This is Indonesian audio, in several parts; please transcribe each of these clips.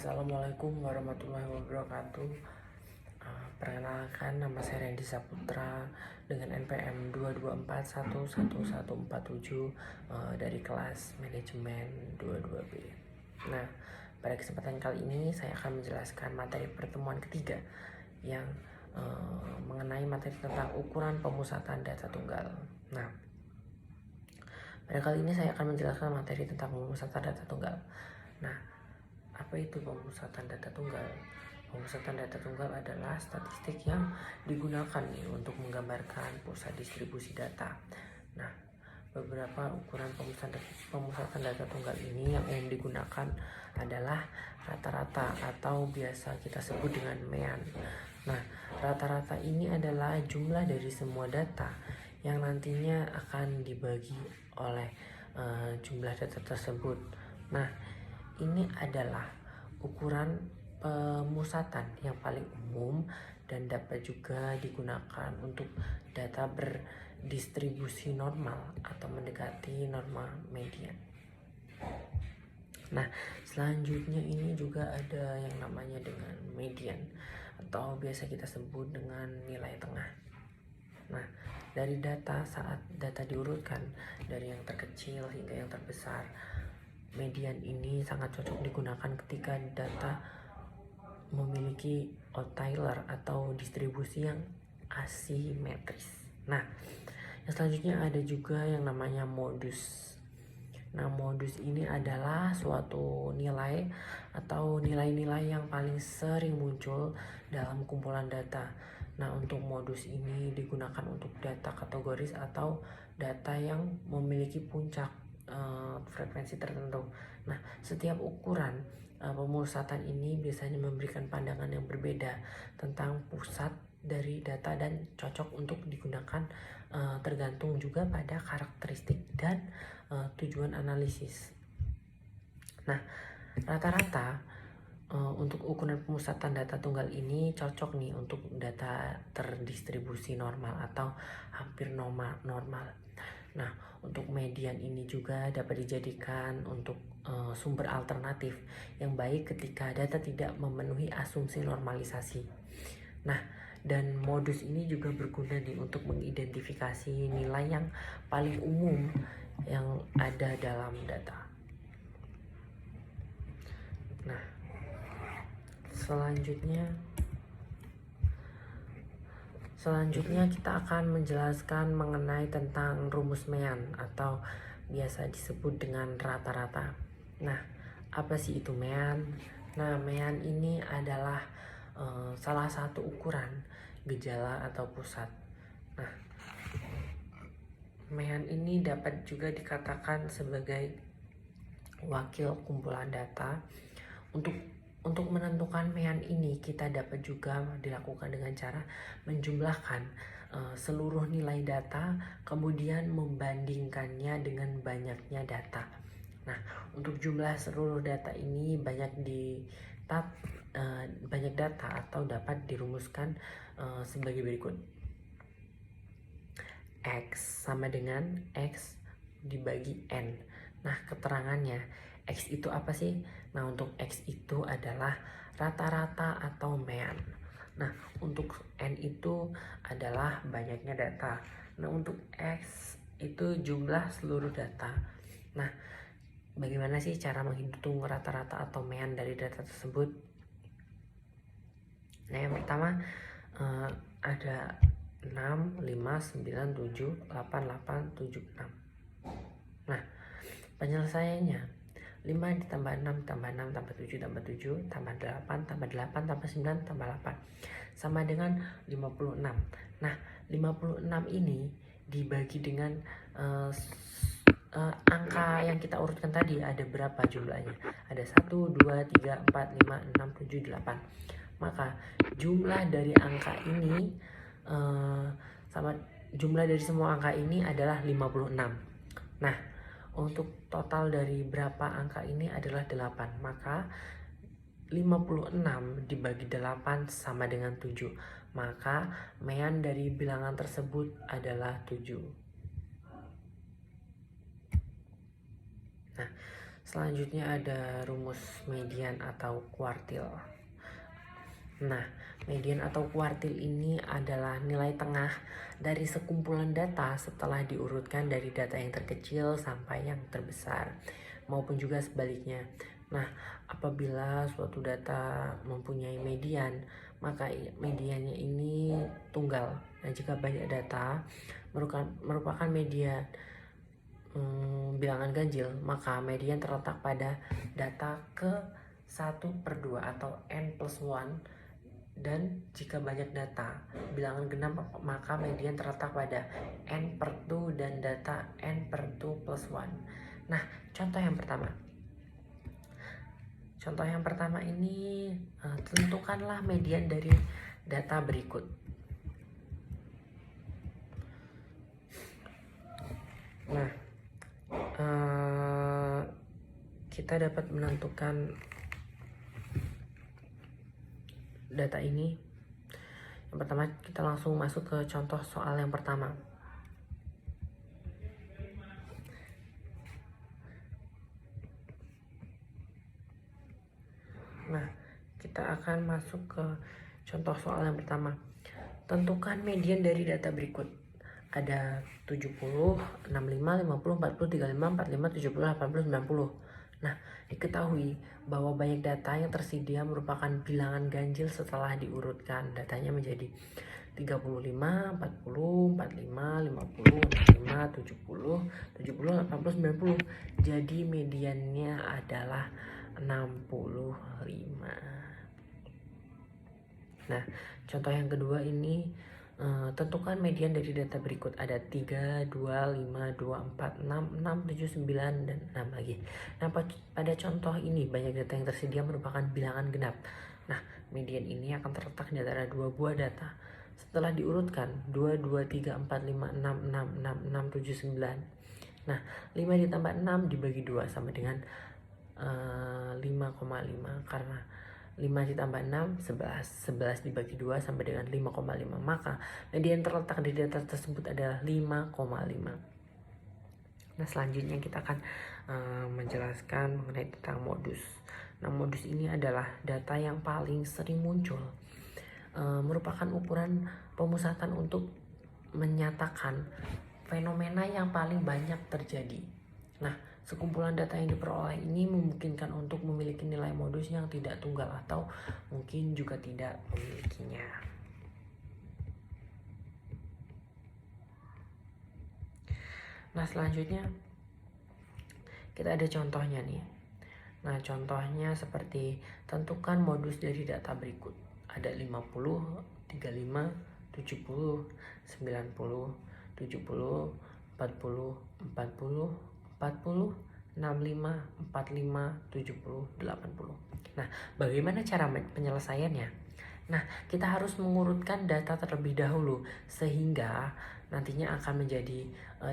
Assalamualaikum warahmatullahi wabarakatuh. Perkenalkan, nama saya Randy Saputra dengan NPM 224111147 dari kelas manajemen 22B. Nah, pada kesempatan kali ini saya akan menjelaskan materi pertemuan ketiga yang mengenai materi tentang ukuran pemusatan data tunggal. Nah, pada kali ini saya akan menjelaskan materi tentang pemusatan data tunggal. Nah, apa itu pemusatan data tunggal? Pemusatan data tunggal adalah statistik yang digunakan untuk menggambarkan pusat distribusi data. Nah, beberapa ukuran pemusatan data tunggal ini yang umum digunakan adalah rata-rata atau biasa kita sebut dengan mean. Nah, rata-rata ini adalah jumlah dari semua data yang nantinya akan dibagi oleh jumlah data tersebut. Nah, ini adalah ukuran pemusatan yang paling umum dan dapat juga digunakan untuk data berdistribusi normal atau mendekati norma median. Nah, selanjutnya ini juga ada yang namanya dengan median atau biasa kita sebut dengan nilai tengah. Nah, dari data saat data diurutkan dari yang terkecil hingga yang terbesar, median ini sangat cocok digunakan ketika data memiliki outlier atau distribusi yang asimetris. Nah, yang selanjutnya ada juga yang namanya modus. Nah, modus ini adalah suatu nilai atau nilai-nilai yang paling sering muncul dalam kumpulan data. Nah, untuk modus ini digunakan untuk data kategoris atau data yang memiliki puncak frekuensi tertentu. Nah, setiap ukuran pemusatan ini biasanya memberikan pandangan yang berbeda tentang pusat dari data dan cocok untuk digunakan tergantung juga pada karakteristik dan tujuan analisis. Nah, rata-rata untuk ukuran pemusatan data tunggal ini cocok nih untuk data terdistribusi normal atau hampir normal. Nah, untuk median ini juga dapat dijadikan untuk sumber alternatif yang baik ketika data tidak memenuhi asumsi normalisasi. Nah, dan modus ini juga berguna nih untuk mengidentifikasi nilai yang paling umum yang ada dalam data. Nah, Selanjutnya kita akan menjelaskan mengenai tentang rumus mean atau biasa disebut dengan rata-rata. Nah, apa sih itu mean? Nah, mean ini adalah salah satu ukuran gejala atau pusat. Nah, mean ini dapat juga dikatakan sebagai wakil kumpulan data. Untuk menentukan mean ini kita dapat juga dilakukan dengan cara menjumlahkan seluruh nilai data kemudian membandingkannya dengan banyaknya data. Nah, untuk jumlah seluruh data ini banyak data atau dapat dirumuskan sebagai berikut. X sama dengan X dibagi N. Nah, keterangannya X itu apa sih? Nah, untuk X itu adalah rata-rata atau mean. Nah, untuk N itu adalah banyaknya data. Nah, untuk X itu jumlah seluruh data. Nah, bagaimana sih cara menghitung rata-rata atau mean dari data tersebut? Nah, yang pertama ada 6, 5, 9, 7, 8, 8, 7, 6. Nah, penyelesaiannya 5 ditambah 6 tambah 6 tambah 7 tambah 7 tambah 8 tambah 8 tambah 9 tambah 8 sama dengan 56. Nah, 56 ini dibagi dengan angka yang kita urutkan tadi ada berapa jumlahnya? Ada 1, 2, 3, 4, 5, 6, 7, 8. Maka jumlah dari angka ini sama jumlah dari semua angka ini adalah 56. Nah, untuk total dari berapa angka ini adalah 8. Maka 56 dibagi 8 sama dengan 7. Maka mean dari bilangan tersebut adalah 7. Nah, Selanjutnya ada rumus median atau kuartil. Nah, median atau kuartil ini adalah nilai tengah dari sekumpulan data setelah diurutkan dari data yang terkecil sampai yang terbesar, maupun juga sebaliknya. Nah, apabila suatu data mempunyai median, maka mediannya ini tunggal. Nah, jika banyak data merupakan median bilangan ganjil, maka median terletak pada data ke 1/2 atau n+1. Dan jika banyak data bilangan genap, maka median terletak pada n/2 dan data n/2+1. Nah, contoh yang pertama ini, tentukanlah median dari data berikut. Nah, kita dapat menentukan data ini. Yang pertama, kita langsung masuk ke contoh soal yang pertama. Nah, kita akan masuk ke contoh soal yang pertama. Tentukan median dari data berikut. Ada 70, 65, 50, 40, 35, 45, 70, 80, 90. Nah, diketahui bahwa banyak data yang tersedia merupakan bilangan ganjil setelah diurutkan. Datanya menjadi 35, 40, 45, 50, 65, 70, 70, 80, 90. Jadi mediannya adalah 65. Nah, contoh yang kedua ini, tentukan median dari data berikut. Ada 3, 2, 5, 2, 4, 6, 6, 7, 9, dan 6 lagi. Nah, pada contoh ini banyak data yang tersedia merupakan bilangan genap. Nah, median ini akan terletak di antara dua buah data. Setelah diurutkan 2, 2, 3, 4, 5, 6, 6, 6, 6, 7, 9. Nah, 5 ditambah 6 dibagi 2 sama dengan 5,5, karena 5 ditambah 6, 11. 11 dibagi 2 sampai dengan 5,5. Maka median terletak di data tersebut adalah 5,5. Nah, selanjutnya kita akan menjelaskan mengenai tentang modus. Nah, modus ini adalah data yang paling sering muncul. Merupakan ukuran pemusatan untuk menyatakan fenomena yang paling banyak terjadi. Nah, sekumpulan data yang diperoleh ini memungkinkan untuk memiliki nilai modus yang tidak tunggal atau mungkin juga tidak memilikinya. Nah, selanjutnya kita ada contohnya nih. Nah, contohnya seperti tentukan modus dari data berikut. Ada 50, 35, 70, 90, 70, 40, 40, 40, 65, 45, 70, 80. Nah, bagaimana cara penyelesaiannya? Nah, kita harus mengurutkan data terlebih dahulu sehingga nantinya akan menjadi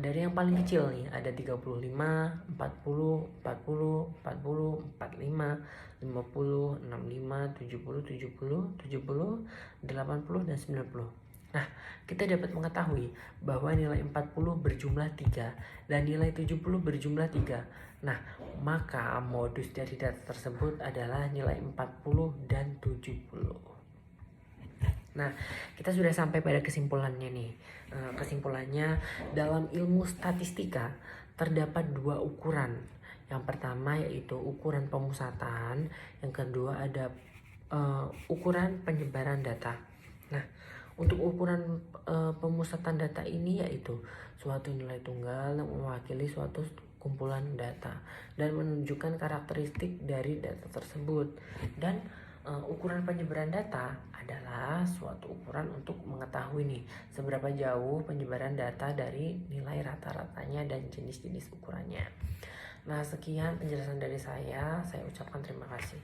dari yang paling kecil nih, ada 35, 40, 40, 40, 45, 50, 65, 70, 70, 70, 80, dan 90. Nah, kita dapat mengetahui bahwa nilai 40 berjumlah 3 dan nilai 70 berjumlah 3. Nah, maka modus dari data tersebut adalah nilai 40 dan 70. Nah, kita sudah sampai pada kesimpulannya nih. Kesimpulannya, dalam ilmu statistika terdapat dua ukuran. Yang pertama yaitu ukuran pemusatan, yang kedua ada ukuran penyebaran data. Nah, untuk ukuran pemusatan data ini yaitu suatu nilai tunggal yang mewakili suatu kumpulan data dan menunjukkan karakteristik dari data tersebut. Dan ukuran penyebaran data adalah suatu ukuran untuk mengetahui nih seberapa jauh penyebaran data dari nilai rata-ratanya dan jenis-jenis ukurannya. Nah, sekian penjelasan dari saya ucapkan terima kasih.